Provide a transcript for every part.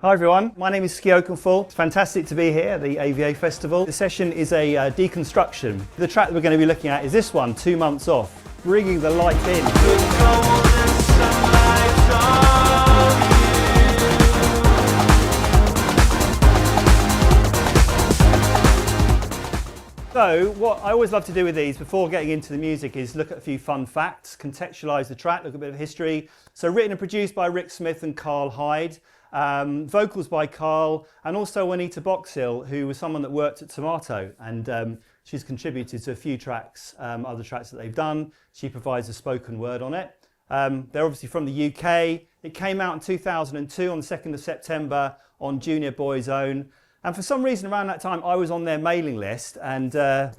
Hi everyone, my name is Oakenfull. It's fantastic to be here at the AVA Festival. The session is a deconstruction. The track that we're going to be looking at is this one, 2 months off, bringing the light in. So what I always love to do with these before getting into the music is look at a few fun facts, contextualise the track, look at a bit of history. So written and produced by Rick Smith and Carl Hyde, vocals by Carl, and also Juanita Boxhill, who was someone that worked at Tomato, and she's contributed to a few tracks, other tracks that they've done. She provides a spoken word on it. They're obviously from the UK. It came out in 2002 on the 2nd of September on Junior Boy's Own. And for some reason around that time, I was on their mailing list, and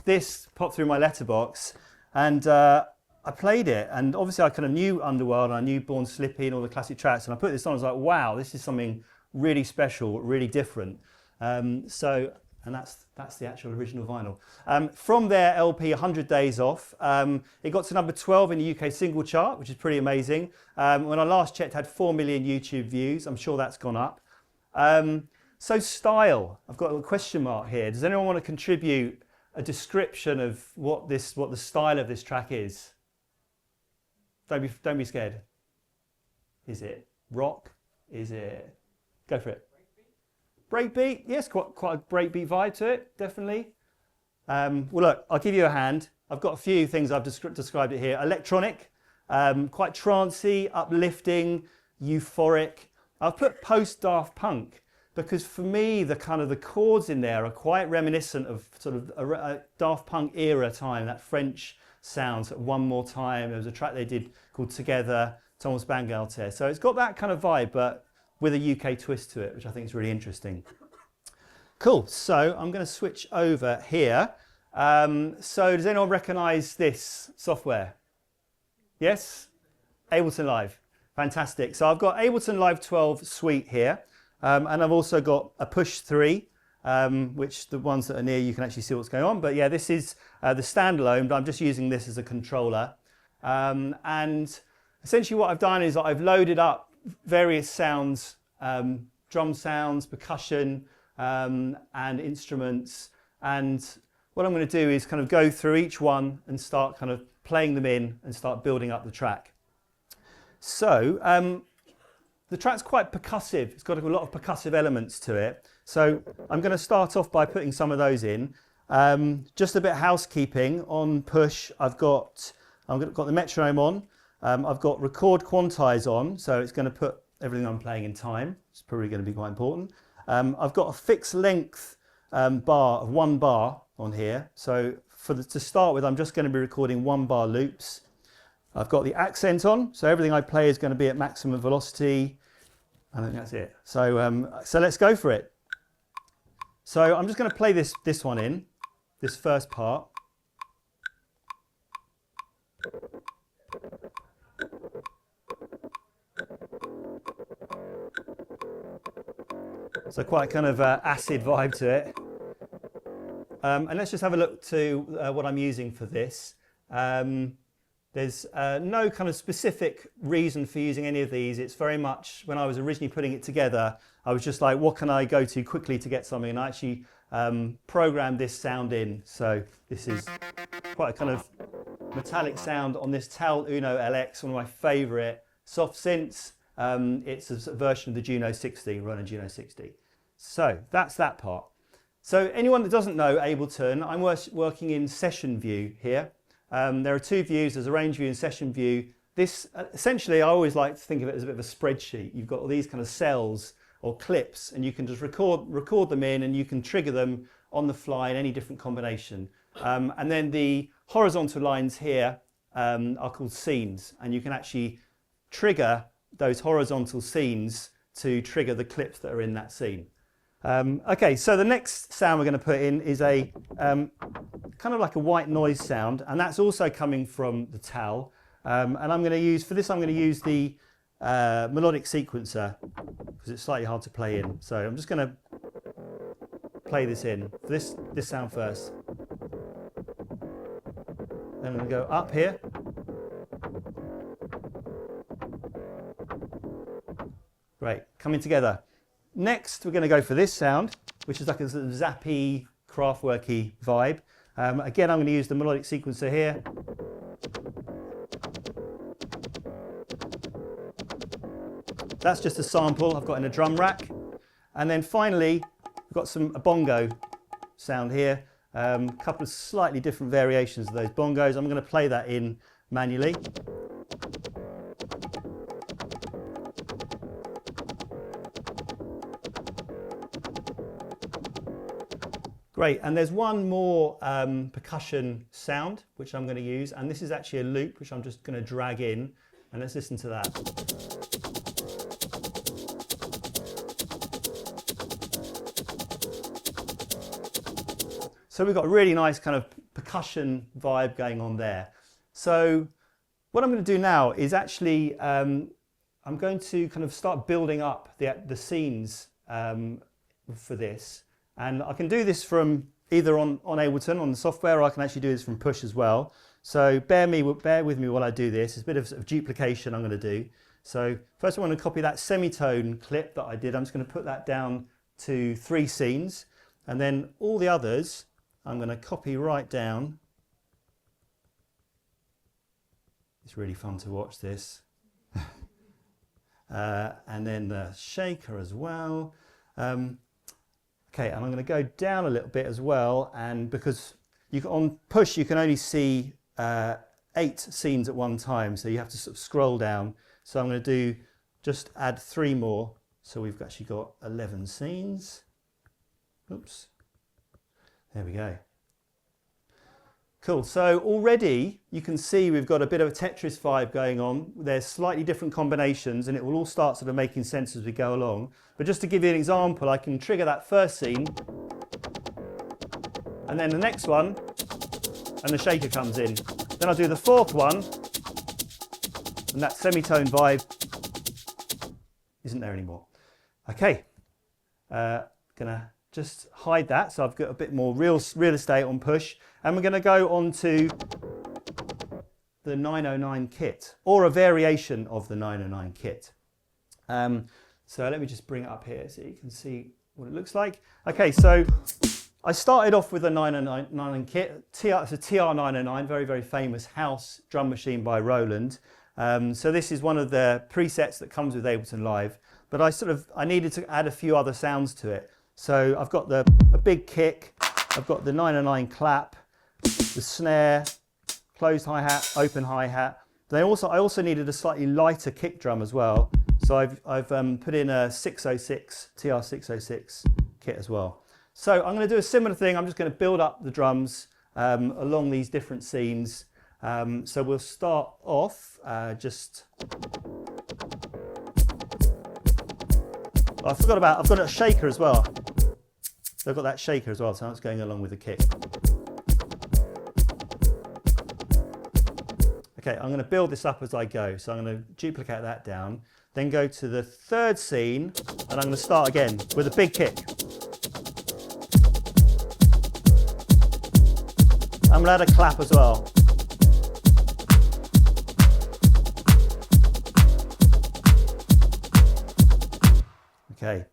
this popped through my letterbox, and I played it. And obviously I kind of knew Underworld, and I knew Born Slippy and all the classic tracks, and I put this on, I was like, wow, this is something really special, really different. And that's the actual original vinyl. From their LP, 100 Days Off, it got to number 12 in the UK single chart, which is pretty amazing. When I last checked, it had 4 million YouTube views. I'm sure that's gone up. So style, I've got a question mark here. Does anyone want to contribute a description of what the style of this track is? Don't be scared. Is it rock? Is it? Go for it. Breakbeat? Yes, quite a breakbeat vibe to it, definitely. Well, look, I'll give you a hand. I've got a few things I've described it here. Electronic, quite trancey, uplifting, euphoric. I've put post-Daft Punk, because for me, the chords in there are quite reminiscent of sort of a Daft Punk era time, that French sound, sort of One More Time. There was a track they did called Together, Thomas Bangalter. So it's got that kind of vibe, but with a UK twist to it, which I think is really interesting. Cool, so I'm going to switch over here. So does anyone recognise this software? Yes? Ableton Live, fantastic. So I've got Ableton Live 12 Suite here. And I've also got a Push 3, which the ones that are near you can actually see what's going on. But yeah, this is the standalone, but I'm just using this as a controller. And essentially what I've done is I've loaded up various sounds, drum sounds, percussion, and instruments. And what I'm going to do is kind of go through each one and start kind of playing them in and start building up the track. So, the track's quite percussive. It's got a lot of percussive elements to it. So I'm going to start off by putting some of those in. Just a bit of housekeeping on Push. I've got the metronome on. I've got record quantize on, so it's going to put everything I'm playing in time. It's probably going to be quite important. I've got a fixed length bar of 1 bar on here. So to start with, I'm just going to be recording 1 bar loops. I've got the accent on, so everything I play is going to be at maximum velocity. I think that's it. So, so let's go for it. So I'm just going to play this one in, this first part. So quite kind of acid vibe to it. And let's just have a look to what I'm using for this. There's no kind of specific reason for using any of these. It's very much, when I was originally putting it together, I was just like, what can I go to quickly to get something? And I actually programmed this sound in. So this is quite a kind of metallic sound on this Tal Uno LX, one of my favorite soft synths. It's a version of the Juno 60, Roland Juno 60. So that's that part. So anyone that doesn't know Ableton, I'm working in session view here. There are 2 views, there's a range view and session view. This, essentially, I always like to think of it as a bit of a spreadsheet. You've got all these kind of cells or clips, and you can just record them in, and you can trigger them on the fly in any different combination. And then the horizontal lines here are called scenes, and you can actually trigger those horizontal scenes to trigger the clips that are in that scene. Okay, so the next sound we're going to put in is a kind of like a white noise sound, and that's also coming from the Tal. And I'm going to use, for this I'm going to use the melodic sequencer, because it's slightly hard to play in. So I'm just going to play this in, this sound first. Then I'm going to go up here. Great, coming together. Next, we're going to go for this sound, which is like a sort of zappy, craftworky vibe. Again, I'm going to use the melodic sequencer here. That's just a sample I've got in a drum rack. And then finally, we've got a bongo sound here. A couple of slightly different variations of those bongos. I'm going to play that in manually. Great, and there's one more percussion sound which I'm going to use, and this is actually a loop which I'm just going to drag in, and let's listen to that. So we've got a really nice kind of percussion vibe going on there. So what I'm going to do now is actually, I'm going to kind of start building up the scenes for this. And I can do this from either on Ableton, on the software, or I can actually do this from Push as well. So bear with me while I do this. It's a bit of duplication I'm going to do. So first I want to copy that semitone clip that I did. I'm just going to put that down to 3 scenes. And then all the others, I'm going to copy right down. It's really fun to watch this. And then the shaker as well. Okay, and I'm going to go down a little bit as well, and because on Push you can only see 8 scenes at one time, so you have to sort of scroll down. So I'm going to just add 3 more, so we've actually got 11 scenes. Oops, there we go. Cool, so already you can see we've got a bit of a Tetris vibe going on. There's slightly different combinations and it will all start sort of making sense as we go along. But just to give you an example, I can trigger that first scene and then the next one and the shaker comes in. Then I'll do the 4th one and that semitone vibe isn't there anymore. Okay, gonna just hide that so I've got a bit more real estate on Push. And we're going to go on to the 909 kit, or a variation of the 909 kit. So let me just bring it up here so you can see what it looks like. Okay, so I started off with a 909 kit. It's a TR909, very, very famous house drum machine by Roland. So this is one of the presets that comes with Ableton Live. But I needed to add a few other sounds to it. So I've got a big kick, I've got the 909 clap, the snare, closed hi-hat, open hi-hat. I also needed a slightly lighter kick drum as well. So I've put in a 606, TR606 kit as well. So I'm going to do a similar thing. I'm just going to build up the drums along these different scenes. So we'll start off I've got a shaker as well. So I've got that shaker as well, so that's going along with the kick. Okay, I'm going to build this up as I go. So I'm going to duplicate that down, then go to the 3rd scene, and I'm going to start again with a big kick. I'm going to add a clap as well. Okay,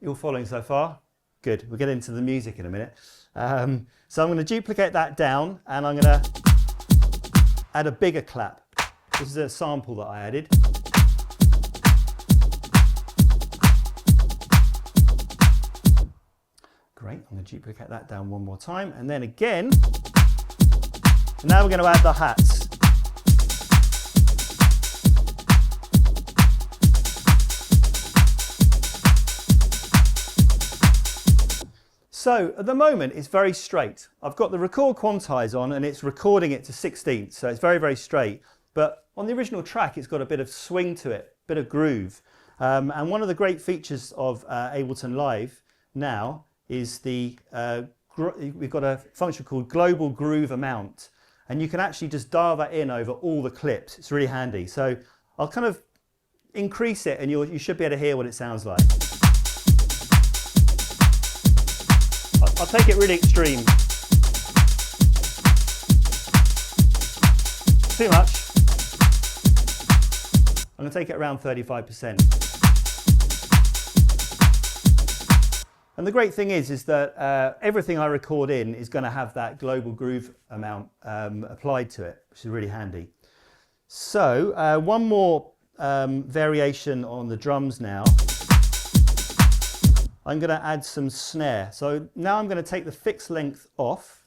you all following so far? Good, we'll get into the music in a minute. So I'm going to duplicate that down and I'm going to add a bigger clap. This is a sample that I added. Great, I'm going to duplicate that down one more time and then again. And now we're going to add the hats. So at the moment it's very straight. I've got the record quantize on and it's recording it to 16ths, so it's very, very straight. But on the original track it's got a bit of swing to it, a bit of groove. And one of the great features of Ableton Live now is we've got a function called Global Groove Amount. And you can actually just dial that in over all the clips. It's really handy. So I'll kind of increase it and you should be able to hear what it sounds like. I'll take it really extreme. Too much. I'm going to take it around 35%. And the great thing is that everything I record in is going to have that global groove amount applied to it, which is really handy. So one more variation on the drums now. I'm going to add some snare. So now I'm going to take the fixed length off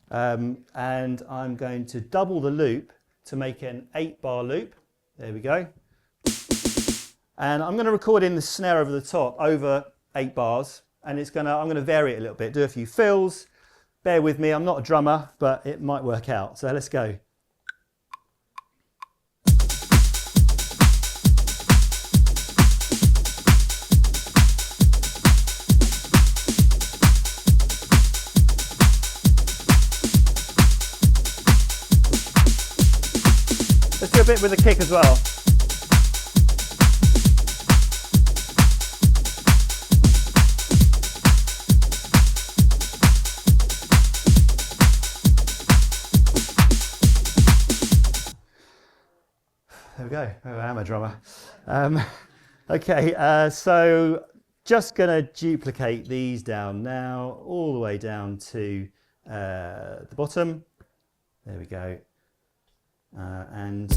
and I'm going to double the loop to make an 8-bar loop. There we go. And I'm going to record in the snare over the top over 8 bars, and I'm going to vary it a little bit, do a few fills. Bear with me, I'm not a drummer, but it might work out. So let's go. Let's do a bit with the kick as well. There we go. Oh, I am a drummer. Okay, so just going to duplicate these down now, all the way down to the bottom. There we go. And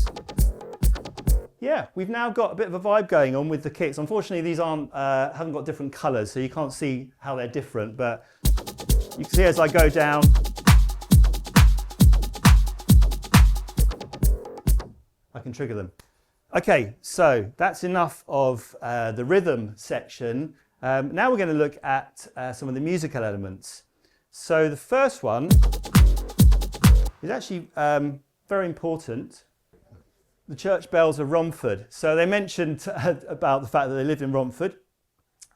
yeah, we've now got a bit of a vibe going on with the kicks. Unfortunately, these haven't got different colours, so you can't see how they're different, but you can see as I go down, I can trigger them. Okay, so that's enough of the rhythm section. Now we're going to look at some of the musical elements. So the first one is actually very important. The church bells of Romford. So they mentioned about the fact that they lived in Romford.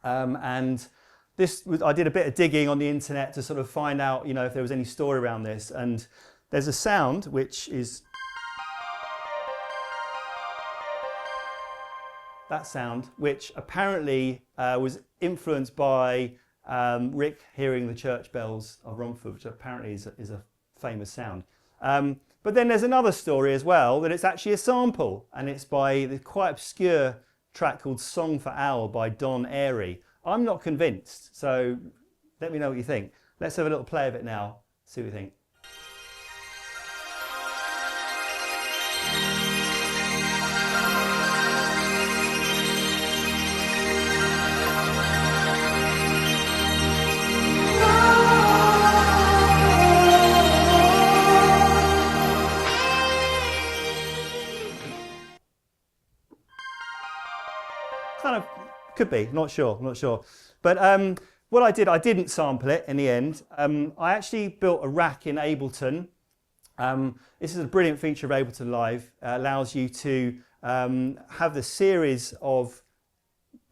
And I did a bit of digging on the internet to sort of find out, if there was any story around this. And there's a sound which is that sound, which apparently was influenced by Rick hearing the church bells of Romford, which apparently is a famous sound. But then there's another story as well, that it's actually a sample, and it's by the quite obscure track called Song for Owl by Don Airy. I'm not convinced, so let me know what you think. Let's have a little play of it now, see what you think. Kind of, could be, not sure. But what I didn't sample it in the end. I actually built a rack in Ableton. This is a brilliant feature of Ableton Live. Allows you to have the series of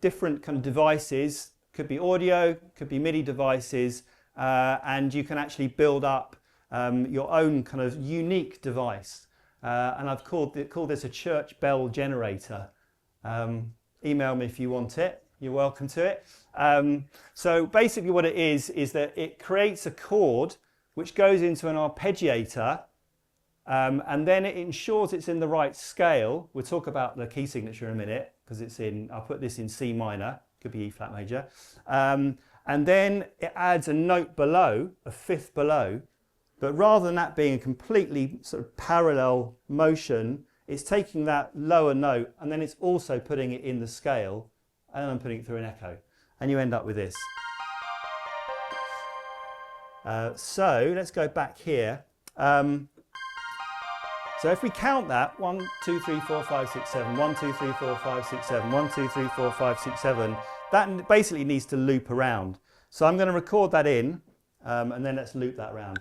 different kind of devices. Could be audio, could be MIDI devices, and you can actually build up your own kind of unique device. And I've called this a church bell generator. Email me if you want it. You're welcome to it. So basically what it is that it creates a chord which goes into an arpeggiator, and then it ensures it's in the right scale. We'll talk about the key signature in a minute, because I'll put this in C minor, could be E flat major. And then it adds a note below, a fifth below, but rather than that being a completely sort of parallel motion, it's taking that lower note and then it's also putting it in the scale, and I'm putting it through an echo, and you end up with this. So let's go back here. So if we count that, 1, 2, 3, 4, 5, 6, 7, 1, 2, 3, 4, 5, 6, 7, 1, 2, 3, 4, 5, 6, 7, that basically needs to loop around. So I'm going to record that in, and then let's loop that around.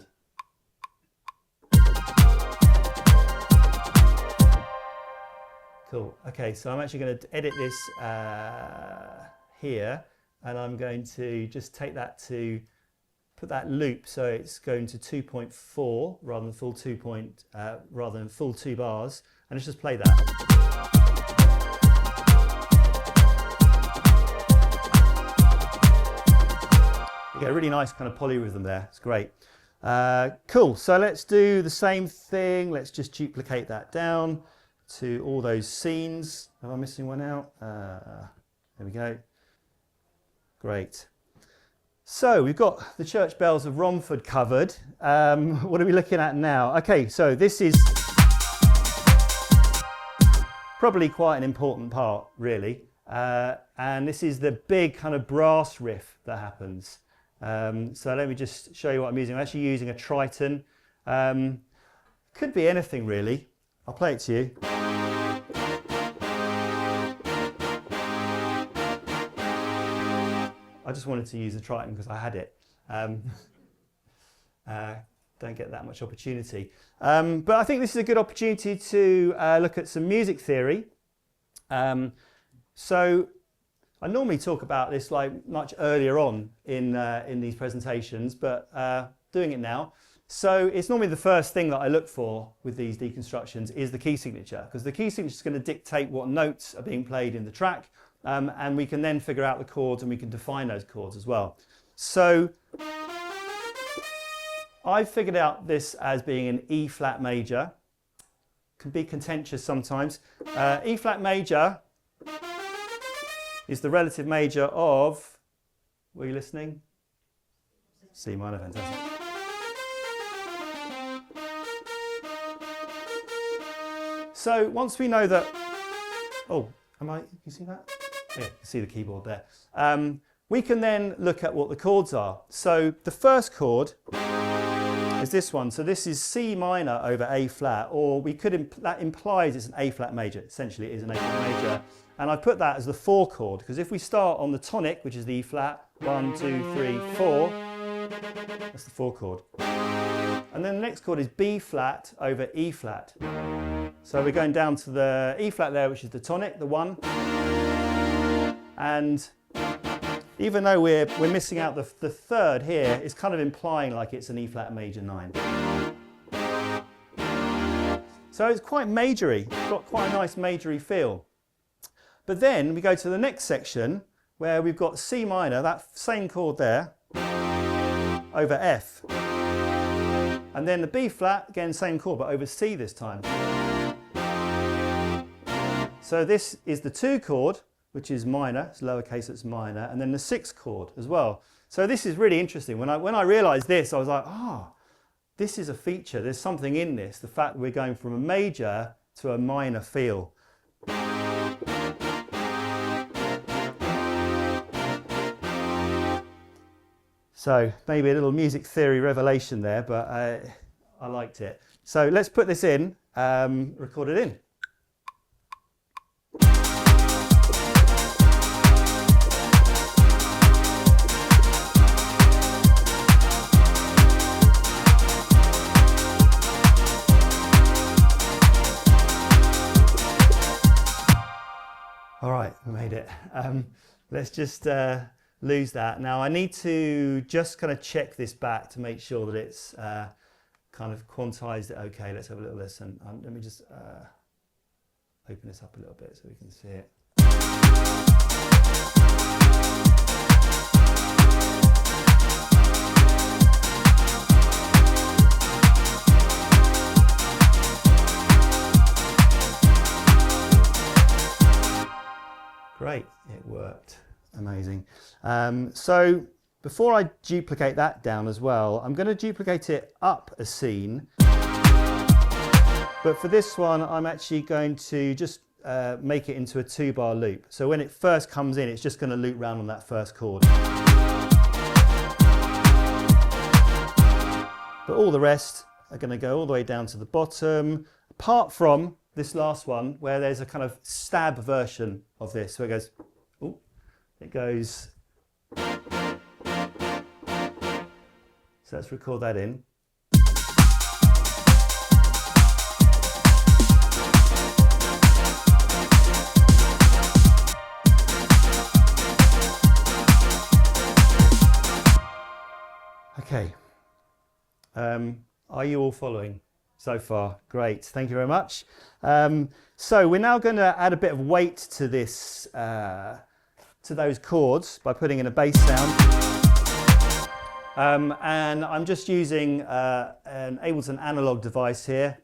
Cool. Okay, so I'm actually going to edit this here, and I'm going to just take that to put that loop, so it's going to 2.4 rather than full 2 bars, and let's just play that. You get a really nice kind of polyrhythm there. It's great. Cool. So let's do the same thing. Let's just duplicate that down to all those scenes. Am I missing one out? There we go. Great. So we've got the church bells of Romford covered. What are we looking at now? Okay, so this is probably quite an important part, really. And this is the big kind of brass riff that happens. So let me just show you what I'm using. I'm actually using a Triton. Could be anything, really. I'll play it to you. I just wanted to use the Triton because I had it. Don't get that much opportunity. But I think this is a good opportunity to look at some music theory. So I normally talk about this like much earlier on in these presentations, but doing it now. So it's normally the first thing that I look for with these deconstructions is the key signature, because the key signature is going to dictate what notes are being played in the track. And we can then figure out the chords and we can define those chords as well. So I've figured out this as being an E flat major. Can be contentious sometimes. E flat major is the relative major of, were you listening? C minor, fantastic. So once we know that, oh, you see that? Yeah, you can see the keyboard there. We can then look at what the chords are. So the first chord is this one. So this is C minor over A flat, or we could, that implies it's an A flat major. Essentially it is an A flat major. And I put that as the 4 chord, because if we start on the tonic, which is the E flat, 1, 2, 3, 4, that's the 4 chord. And then the next chord is B flat over E flat. So we're going down to the E flat there, which is the tonic, the 1. And even though we're missing out the third here, it's kind of implying like it's an E flat major 9. So it's quite majory, it's got quite a nice majory feel. But then we go to the next section where we've got C minor, that same chord there, over F. And then the B flat, again same chord, but over C this time. So this is the 2 chord, which is minor, it's lowercase, it's minor, and then the 6th chord as well. So this is really interesting. When I realised this, I was like, this is a feature, there's something in this, the fact that we're going from a major to a minor feel. So maybe a little music theory revelation there, but I liked it. So let's put this in, record it in. All right, we made it. Let's just lose that. Now I need to just kind of check this back to make sure that it's kind of quantized it. Okay, let's have a little listen. Let me just open this up a little bit so we can see it. Great, it worked. Amazing. So before I duplicate that down as well, I'm going to duplicate it up a scene. But for this one, I'm actually going to just make it into a 2-bar loop. So when it first comes in, it's just going to loop round on that first chord. But all the rest are going to go all the way down to the bottom, apart from this last one, where there's a kind of stab version of this. So it goes, ooh, it goes. So let's record that in. Okay. Are you all following so far? Great, thank you very much. So we're now going to add a bit of weight to this, to those chords by putting in a bass sound. And I'm just using an Ableton analog device here,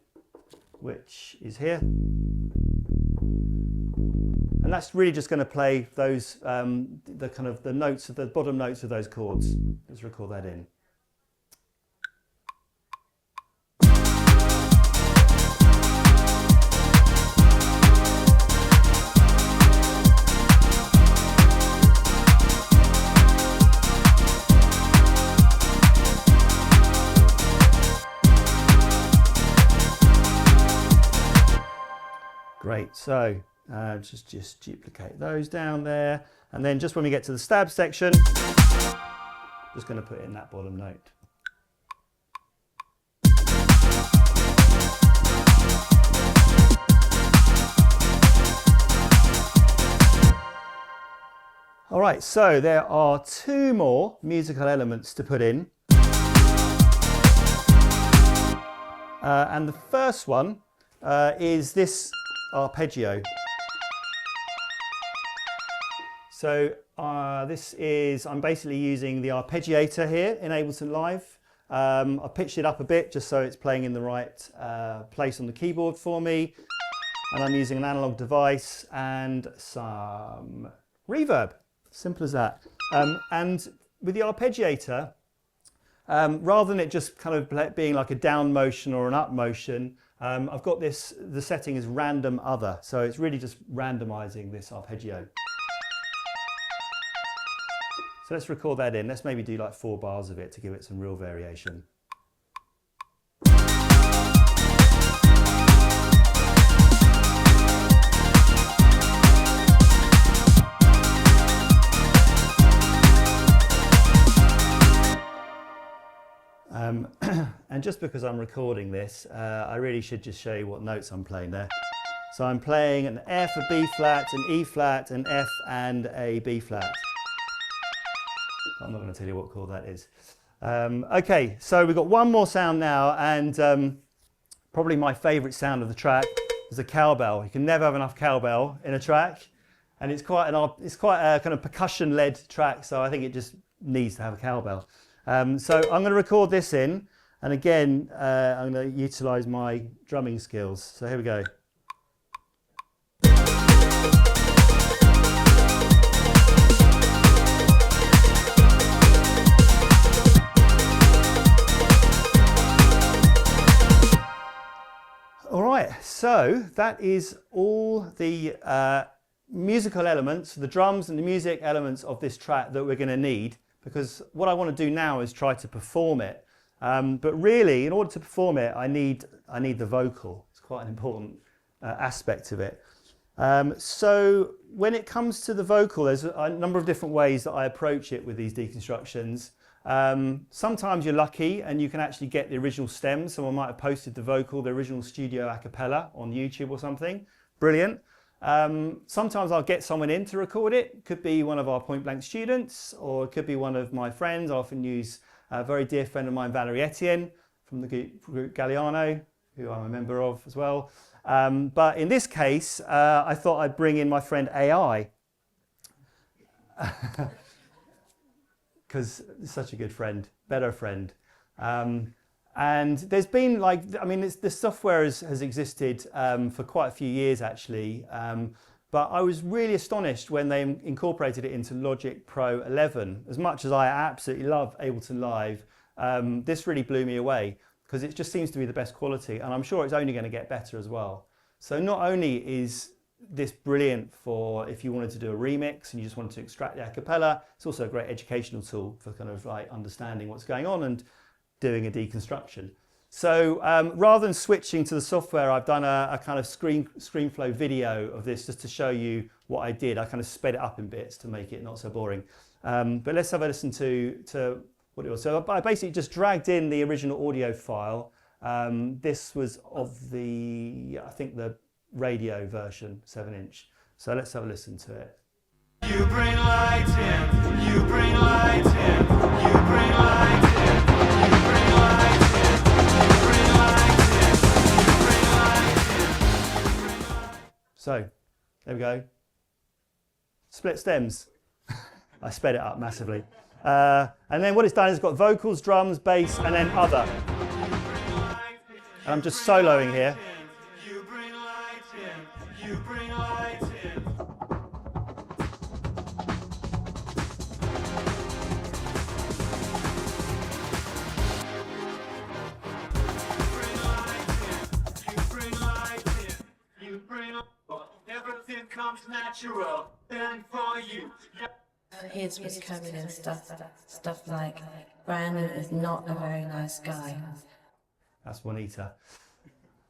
which is here. And that's really just going to play those, the kind of the notes, the bottom notes of those chords. Let's record that in. Great, so just duplicate those down there, and then just when we get to the stab section, just going to put in that bottom note. All right, so there are two more musical elements to put in, and the first one is this arpeggio. So this is, I'm basically using the arpeggiator here in Ableton Live. I've pitched it up a bit just so it's playing in the right place on the keyboard for me. And I'm using an analog device and some reverb, simple as that. And with the arpeggiator, rather than it just kind of being like a down motion or an up motion, I've got this, the setting is random other, so it's really just randomizing this arpeggio. So let's record that in. Let's maybe do like 4 bars of it to give it some real variation. And just because I'm recording this, I really should just show you what notes I'm playing there. So I'm playing an F, a B flat, an E flat, an F and a B flat. I'm not going to tell you what chord that is. Okay, so we've got one more sound now, and probably my favourite sound of the track is a cowbell. You can never have enough cowbell in a track, and it's quite a kind of percussion-led track, so I think it just needs to have a cowbell. So I'm going to record this in, and again, I'm going to utilise my drumming skills. So here we go. All right, so that is all the musical elements, the drums and the music elements of this track that we're going to need, because what I want to do now is try to perform it. But really, in order to perform it, I need the vocal. It's quite an important aspect of it. So when it comes to the vocal, there's a number of different ways that I approach it with these deconstructions. Sometimes you're lucky and you can actually get the original stems. Someone might have posted the vocal, the original studio a cappella on YouTube or something. Brilliant. Sometimes I'll get someone in to record it. It could be one of our point blank students, or it could be one of my friends. I often use a very dear friend of mine, Valerie Etienne, from the group Galliano, who I'm a member of as well. But in this case, I thought I'd bring in my friend AI. Because it's such a good friend, better friend. And there's been like, I mean, the software has existed for quite a few years actually, but I was really astonished when they incorporated it into Logic Pro 11. As much as I absolutely love Ableton Live, this really blew me away because it just seems to be the best quality, and I'm sure it's only going to get better as well. So not only is this brilliant for if you wanted to do a remix and you just wanted to extract the a cappella, it's also a great educational tool for kind of like understanding what's going on and doing a deconstruction. So rather than switching to the software, I've done a kind of ScreenFlow video of this just to show you what I did. I kind of sped it up in bits to make it not so boring. But let's have a listen to what it was. So I basically just dragged in the original audio file. This was of the, I think the radio version, 7-inch. So let's have a listen to it. You bring light in, you bring light in, you bring light in, you bring light in, you bring light in, you bring light in. So, there we go. Split stems. I sped it up massively. And then what it's done is it's got vocals, drums, bass, and then other. And I'm just soloing here. You bring light in, you bring light in. comes natural, and for you. His was covered in stuff like, Brandon is not a very nice guy. That's Juanita.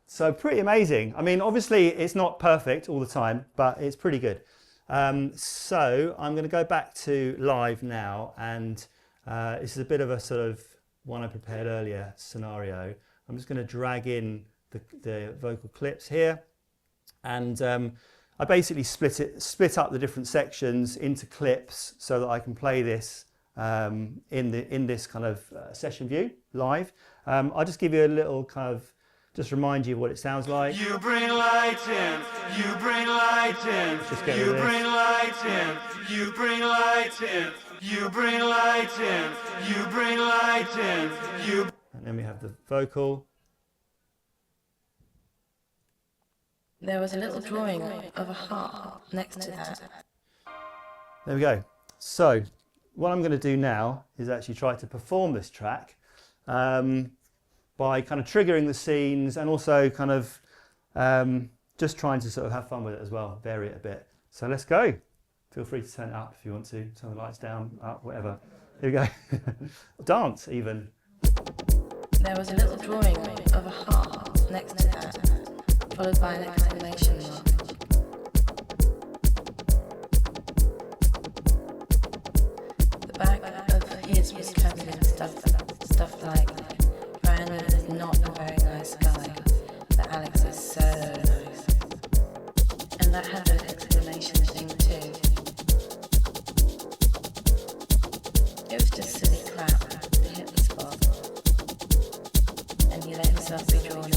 So pretty amazing. I mean, obviously it's not perfect all the time, but it's pretty good. So I'm going to go back to live now, and this is a bit of a sort of one I prepared earlier scenario. I'm just going to drag in the vocal clips here, and I basically split up the different sections into clips so that I can play this in this kind of session view live. I'll just give you a little kind of, just remind you of what it sounds like. You bring light in, you bring light in, you bring light in, you bring light in, you bring light in, you bring light in, you. And then we have the vocal. There was a little drawing of a heart next to that. There we go. So what I'm going to do now is actually try to perform this track by kind of triggering the scenes, and also kind of just trying to sort of have fun with it as well, vary it a bit. So let's go. Feel free to turn it up if you want to, turn the lights down, up, whatever. Here we go. Dance even. There was a little drawing of a heart next to that, followed by an exclamation mark. The back of his was covered in stuff like, Brandon is not a very nice guy, but Alex is so nice. And that had an exclamation thing too. It was just silly crap to hit the spot, and he let himself be drawn in.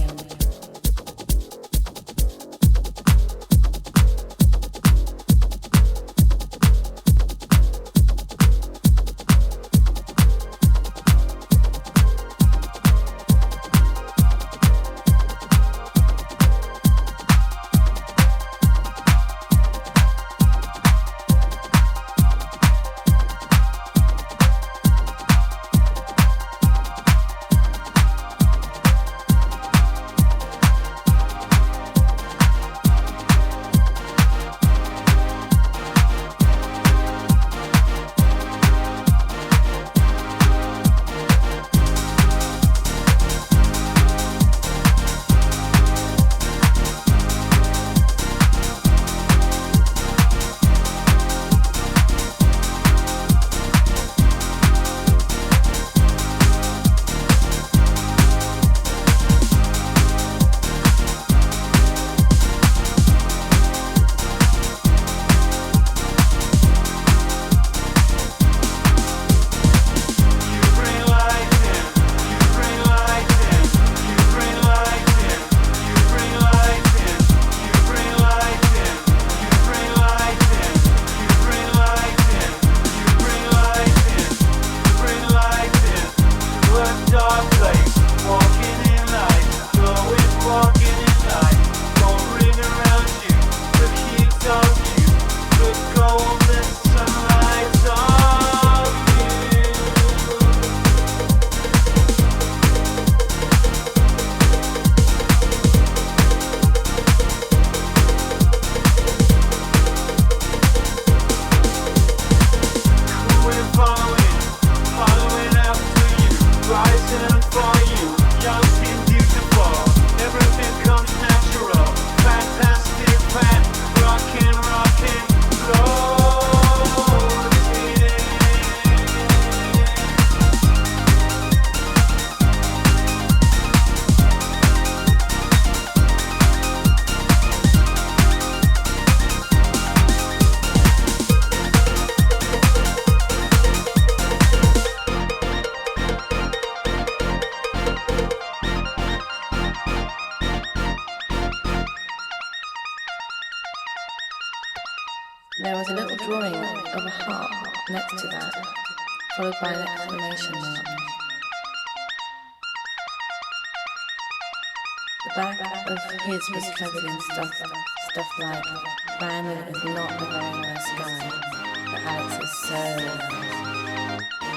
There was a little drawing of a heart next to that, followed by an exclamation mark. The back of his was covered in stuff like, Brandon is not a very nice guy, but Alex is so nice.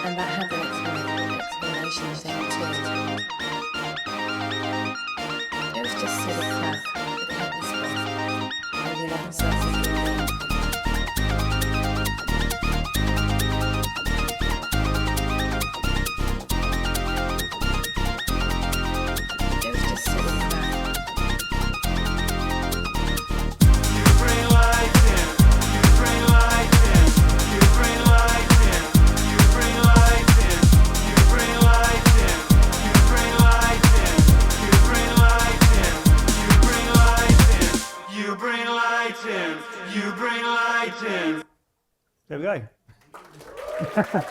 And that had an explanation thing too. It was just silly crap, the cat was fun, and he let himself be. it.